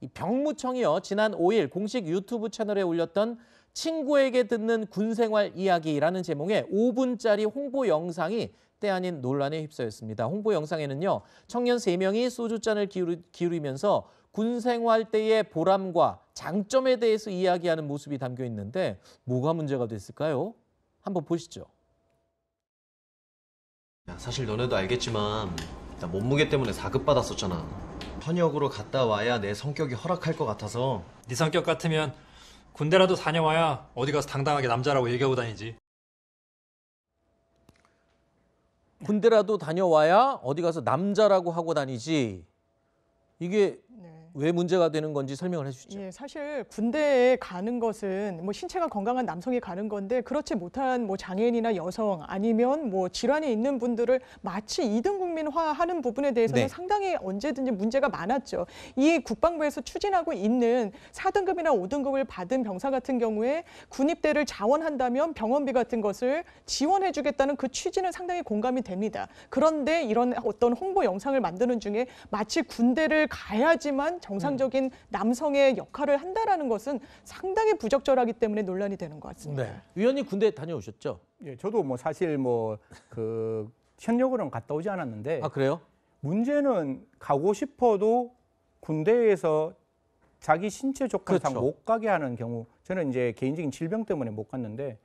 이 병무청이요, 지난 5일 공식 유튜브 채널에 올렸던 친구에게 듣는 군생활 이야기라는 제목의 5분짜리 홍보 영상이 때 아닌 논란에 휩싸였습니다. 홍보 영상에는요, 청년 3명이 소주잔을 기울이면서 군생활 때의 보람과 장점에 대해서 이야기하는 모습이 담겨 있는데 뭐가 문제가 됐을까요? 한번 보시죠. 야, 사실 너네도 알겠지만 나 몸무게 때문에 4급 받았었잖아. 현역으로 갔다 와야 내 성격이 허락할 것 같아서. 네 성격 같으면 군대라도 다녀와야 어디 가서 당당하게 남자라고 얘기하고 다니지. 군대라도 다녀와야 어디 가서 남자라고 하고 다니지. 이게 왜 문제가 되는 건지 설명을 해주시죠. 예, 사실 군대에 가는 것은 뭐 신체가 건강한 남성이 가는 건데 그렇지 못한 뭐 장애인이나 여성 아니면 뭐 질환이 있는 분들을 마치 이등 국민화하는 부분에 대해서는 네. 상당히 언제든지 문제가 많았죠. 이 국방부에서 추진하고 있는 4등급이나 5등급을 받은 병사 같은 경우에 군입대를 자원한다면 병원비 같은 것을 지원해주겠다는 그 취지는 상당히 공감이 됩니다. 그런데 이런 어떤 홍보 영상을 만드는 중에 마치 군대를 가야지만 정상적인 남성의 역할을 한다라는 것은 상당히 부적절하기 때문에 논란이 되는 것 같습니다. 네. 위원님 군대 다녀오셨죠? 예, 저도 뭐 사실 현역으로는 갔다 오지 않았는데 아, 그래요? 문제는 가고 싶어도 군대에서 자기 신체 조건상 그렇죠. 못 가게 하는 경우, 저는 이제 개인적인 질병 때문에 못 갔는데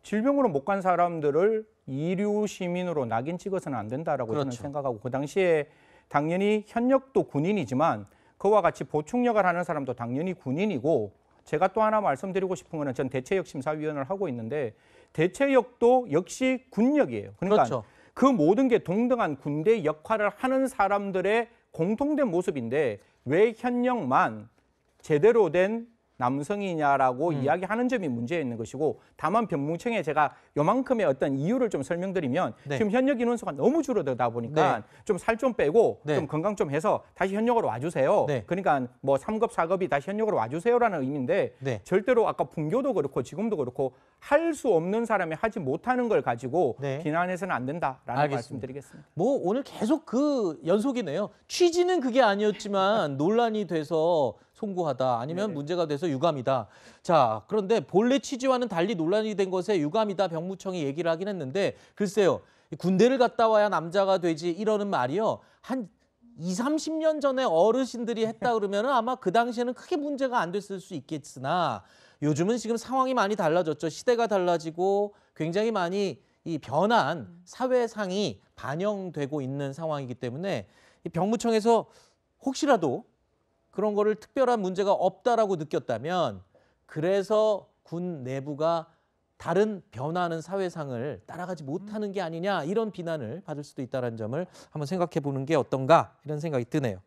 질병으로 못 간 사람들을 이류 시민으로 낙인 찍어서는 안 된다라고 그렇죠. 저는 생각하고, 그 당시에 당연히 현역도 군인이지만 그와 같이 보충 역할을 하는 사람도 당연히 군인이고, 제가 또 하나 말씀드리고 싶은 거는 전 대체역 심사위원을 하고 있는데 대체역도 역시 군역이에요. 그러니까 그렇죠. 그 모든 게 동등한 군대 역할을 하는 사람들의 공통된 모습인데 왜 현역만 제대로 된 남성이냐라고 이야기하는 점이 문제 있는 것이고, 다만 병무청에 제가 요만큼의 어떤 이유를 좀 설명드리면 네. 지금 현역 인원수가 너무 줄어들다 보니까 네. 좀 살 좀 빼고 네. 좀 건강 좀 해서 다시 현역으로 와주세요. 네. 그러니까 뭐 3급, 4급이 다시 현역으로 와주세요라는 의미인데 네. 절대로 아까 분교도 그렇고 지금도 그렇고 할 수 없는 사람이 하지 못하는 걸 가지고 네. 비난해서는 안 된다라는 알겠습니다. 말씀드리겠습니다. 뭐 오늘 계속 그 연속이네요. 취지는 그게 아니었지만 논란이 돼서 송구하다, 아니면 네. 문제가 돼서 유감이다. 자, 그런데 본래 취지와는 달리 논란이 된 것에 유감이다 병무청이 얘기를 하긴 했는데, 글쎄요, 군대를 갔다 와야 남자가 되지 이러는 말이요, 한 20, 30년 전에 어르신들이 했다 그러면 아마 그 당시에는 크게 문제가 안 됐을 수 있겠으나 요즘은 지금 상황이 많이 달라졌죠. 시대가 달라지고 굉장히 많이 이 변한 사회상이 반영되고 있는 상황이기 때문에 이 병무청에서 혹시라도 그런 거를 특별한 문제가 없다라고 느꼈다면, 그래서 군 내부가 다른 변화하는 사회상을 따라가지 못하는 게 아니냐, 이런 비난을 받을 수도 있다는 점을 한번 생각해 보는 게 어떤가, 이런 생각이 드네요.